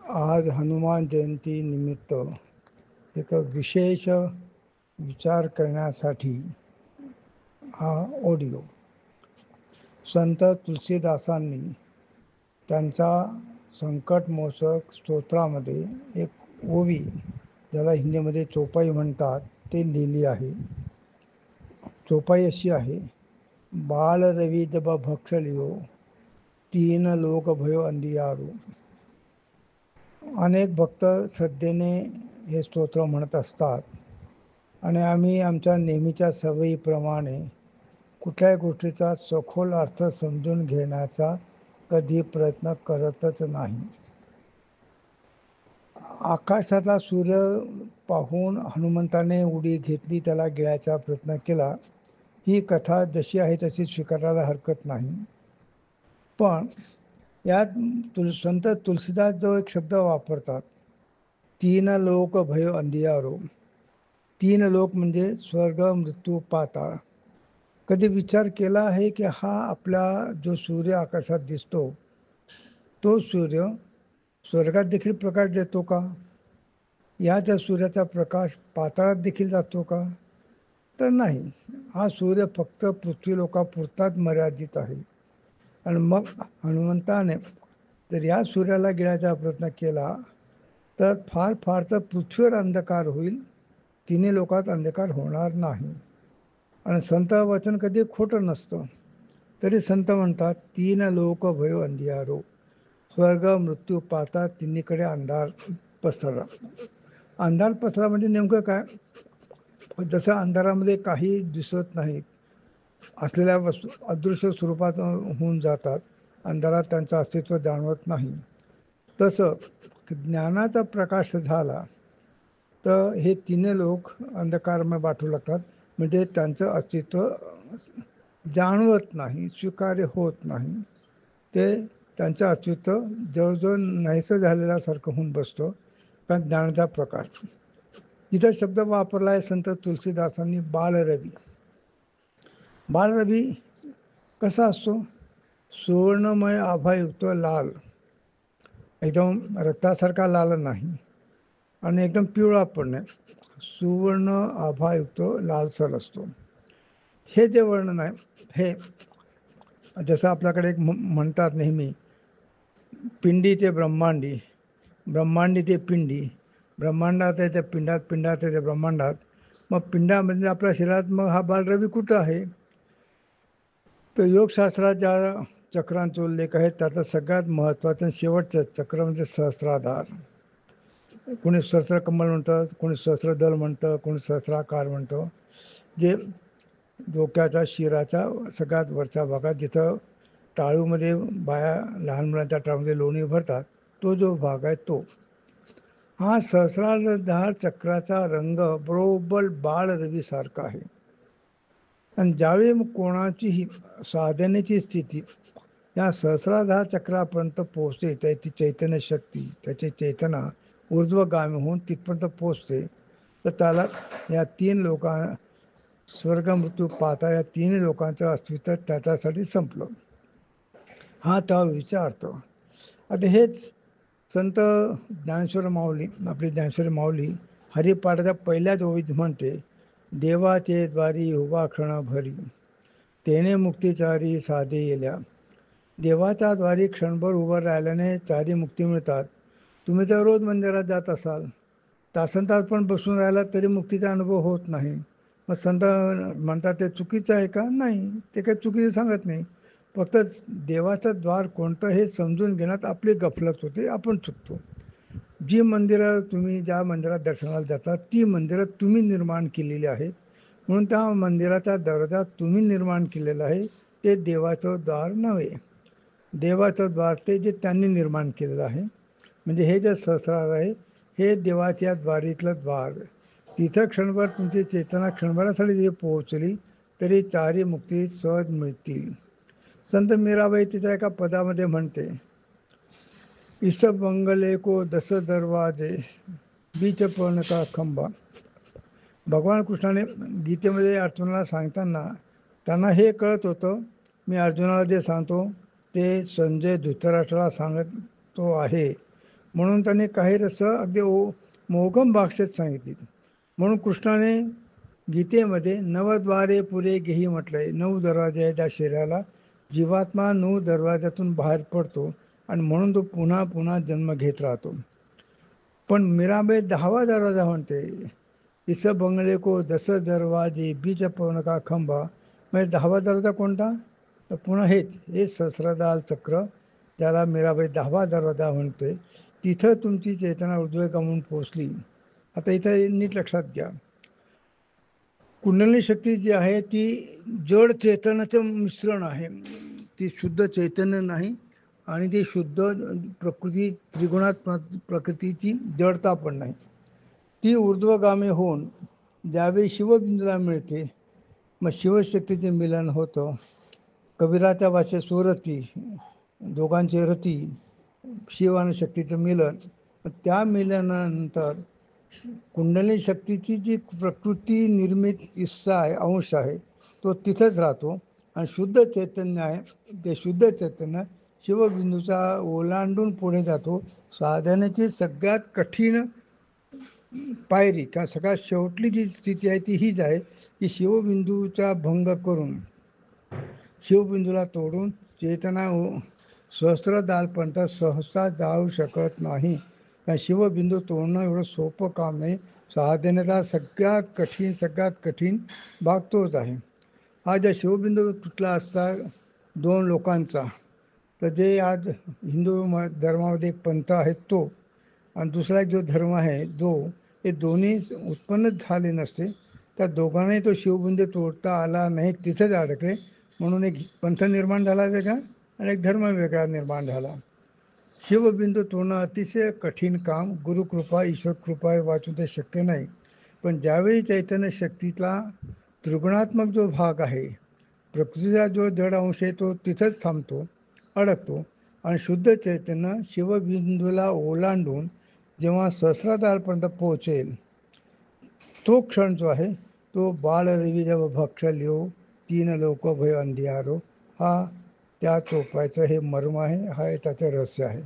आज हनुमान जयंती निमित्त एक विशेष विचार करण्यासाठी हा ऑडिओ. संत तुलसीदासांनी त्यांच्या संकटमोचक स्तोत्रामध्ये एक ओवी, ज्याला हिंदीमध्ये चोपाई म्हणतात, ते लिहिली आहे. चोपाई अशी आहे: बाल रवी जब भक्षलियो, तीन लोक भयो अंधियारो. अनेक भक्त श्रद्धेने हे स्तोत्र म्हणत असतात आणि आम्ही आमच्या नेहमीच्या सवयीप्रमाणे कुठल्याही गोष्टीचा सखोल अर्थ समजून घेण्याचा कधी प्रयत्न करतच नाही. आकाशातला सूर्य पाहून हनुमंताने उडी घेतली, त्याला गिळायचा प्रयत्न केला. ही कथा जशी आहे तशी स्वीकारायला हरकत नाही. पण यात संत तुलसीदास जो एक शब्द वापरतात, तीन लोक भयो अंधियारो. तीन लोक म्हणजे स्वर्ग, मृत्यू, पाताळ. कधी विचार केला आहे की हा आपला जो सूर्य आकाशात दिसतो, तो सूर्य स्वर्गात देखील प्रकाश देतो का? याच्या सूर्याचा प्रकाश पाताळात देखील जातो का? तर नाही. हा सूर्य फक्त पृथ्वी लोकापुरताच मर्यादित आहे. आणि मग हनुमंताने जर या सूर्याला गिळायचा प्रयत्न केला तर फार फार तर पृथ्वीवर अंधकार होईल, तिन्ही लोकात अंधकार होणार नाही. आणि संत वचन कधी खोटं नसतं. तरी संत म्हणतात, तीन लोक भयो अंधियारो. स्वर्ग, मृत्यू, पाताळ, तिन्हीकडे अंधार पसरला. अंधार पसरला म्हणजे नेमकं काय? जसं अंधारामध्ये काही दिसत नाही, असलेल्या वस्तू अदृश्य स्वरूपात होऊन जातात, अंधारात त्यांचं अस्तित्व जाणवत नाही. तसं ज्ञानाचा प्रकाश झाला तर हे तिन्ही लोक अंधकारमय वाटू लागतात, म्हणजे त्यांचं अस्तित्व जाणवत नाही, स्वीकार्य होत नाही. ते त्यांचं अस्तित्व जवळजवळ नाहीसं झालेल्यासारखं होऊन बसतं, कारण ज्ञानाचा प्रकाश. इथं शब्द वापरला आहे संत तुलसीदासांनी, बालरवी. बालरवी कसा असतो? सुवर्णमय आभायुक्त लाल, एकदम रक्तासारखा लाल नाही आणि एकदम पिवळा पण नाही, सुवर्ण आभायुक्त लालसर असतो. हे जे वर्णन आहे, हे जसं आपल्याकडे एक म्हणतात नेहमी, पिंडी ते ब्रह्मांडी, ब्रह्मांडी ते पिंडी, ब्रह्मांडात आहे त्या पिंडात, पिंडात आहे त्या ब्रह्मांडात. मग पिंडामध्ये आपल्या शरीरात मग हा बालरवी कुठं आहे? तर योगशास्त्रात ज्या चक्रांचा उल्लेख आहे त्यातलं सगळ्यात महत्त्वाचं शेवटचं चक्र म्हणजे सहस्राधार. कोणी सहस्रकमल म्हणतं, कोणी सहस्रदल म्हणतं, कोणी सहस्राकार म्हणतं. जे डोक्याच्या शिराच्या सगळ्यात वरच्या भागात, जिथं टाळूमध्ये बाया लहान मुलांच्या टाळूमध्ये लोणी भरतात, तो जो भाग आहे तो. हा सहस्राधार चक्राचा रंग बरोबर बाळरवीसारखा आहे. आणि ज्यावेळी कोणाचीही साधनेची स्थिती या सहस्राधार चक्रापर्यंत पोहोचते, त्याची चैतन्य शक्ती, त्याची चेतना ऊर्ध्वगामी होऊन तिथपर्यंत पोचते, तर त्याला या तीन स्वर्ग, मृत्यू, पाताळ या तीन लोकांचं अस्तित्व त्याच्यासाठी संपलं, हा तेव्हा विचारतो. आता हेच संत ज्ञानेश्वर माऊली, आपली ज्ञानेश्वर माऊली हरिपाठाच्या पहिल्याच ओळीत म्हणते, देवाचे द्वारी उभा क्षण भरी, तेने मुक्तीचारी साधे येल्या. देवाच्या द्वारी क्षणभर उभं राहिल्याने चारी मुक्ती मिळतात. तुम्ही तर रोज मंदिरात जात असाल, तासनतास पण बसून राहिला तरी मुक्तीचा अनुभव होत नाही. मग संत म्हणतात ते चुकीचं आहे का? नाही, ते काही चुकीचं सांगत नाही. फक्त देवाचं द्वार कोणतं हे समजून घेण्यात आपली गफलत होते, आपण चुकतो. जी मंदिरं तुम्ही ज्या मंदिरात दर्शनाला जातात, ती मंदिरं तुम्ही निर्माण केलेली आहेत, म्हणून त्या मंदिराचा दर्जा तुम्ही निर्माण केलेला आहे. ते देवाचं द्वार नव्हे. देवाचं द्वार ते जे त्यांनी निर्माण केलेलं आहे. म्हणजे हे जे सहस्रार आहे, हे देवाच्या द्वारीतलं द्वार. तिथं क्षणभर तुमची चेतना क्षणभरासाठी जरी पोहोचली तरी चारी मुक्ती सहज मिळतील. संत मीराबाई तिच्या एका पदामध्ये म्हणते, इस बंगले को 10 दरवाजे, बीच पण का खंबा. भगवान कृष्णाने गीतेमध्ये अर्जुनाला सांगताना त्यांना हे कळत होतं, मी अर्जुनाला जे सांगतो ते संजय धृतराष्ट्राला सांगतो आहे, म्हणून त्याने काही रस अगदी मोगम भाषेत सांगितली. म्हणून कृष्णाने गीतेमध्ये नवद्वारे पुरे घेही म्हटलंय. 9 दरवाजे आहेत त्या शरीराला. जीवात्मा 9 दरवाज्यातून बाहेर पडतो आणि म्हणून तो पुन्हा पुन्हा जन्म घेत राहतो. पण मीराबाई 10वा दरवाजा म्हणते, इस बंगले को 10 दरवाजे बीच पवन का खंबा. म्हणजे 10वा दरवाजा कोणता? तर पुन्हा हे सहस्त्रदाल चक्र, ज्याला मीराबाई 10वा दरवाजा म्हणतोय. तिथं तुमची चेतना ऊर्ध्वगमन पोचली. आता इथं नीट लक्षात घ्या, कुंडलिनी शक्ती जी आहे ती जड चेतनाचं मिश्रण आहे. ती शुद्ध चैतन्य नाही आणि ती शुद्ध प्रकृती, त्रिगुणात प्रकृतीची जडता पण नाही. ती ऊर्ध्वगामी होऊन ज्यावेळी शिवबिंदूला मिळते, मग शिवशक्तीचे मिलन होतं. कबीराच्या भाषेत स्वरती, दोघांचे रती, शिव आणि शक्तीचं मिलन. त्या मिलनानंतर कुंडलिनी शक्तीची जी प्रकृती निर्मित हिस्सा आहे, अंश आहे, तो तिथंच राहतो. आणि शुद्ध चैतन्य आहे, ते शुद्ध चैतन्य शिवबिंदूचा ओलांडून पुढे जातो. साधनेची सगळ्यात कठीण पायरी किंवा सगळ्यात शेवटली जी स्थिती आहे ती हीच आहे की शिवबिंदूचा भंग करून, शिवबिंदूला तोडून चेतना सहस्त्रदालपर्यंत सहसा जाऊ शकत नाही. कारण शिवबिंदू तोडणं एवढं सोपं काम नाही. साधनेचा सगळ्यात कठीण भाग तोच आहे. हा जर शिवबिंदू तुटला असता 2 लोकांचा, तर जे आज हिंदू धर्मामध्ये एक पंथ आहे तो आणि दुसरा एक जो धर्म आहे जो, हे दोन्ही उत्पन्नच झाले नसते. त्या दोघांनाही तो शिवबिंदू तोडता आला नाही, तिथेच अडकले. म्हणून एक पंथ निर्माण झाला वेगळा आणि एक धर्म वेगळा निर्माण झाला. शिवबिंदू तोडणं अतिशय कठीण काम. गुरुकृपा, ईश्वर कृपा वाचून ते शक्य नाही. पण ज्यावेळी चैतन्य शक्तीतला त्रिगुणात्मक जो भाग आहे, प्रकृतीचा जो जड अंश आहे, तो तिथंच थांबतो, अडकतो. आणि शुद्ध चैतन्य शिवबिंदूला ओलांडून जेव्हा सहस्रादालपर्यंत पोहोचेल, तो क्षण जो आहे तो बाळरवी जब भक्ष लिओ 3 लोक भय अंधियारो. हा त्या चोपायचं हे मर्म आहे, हा त्याचं रहस्य आहे.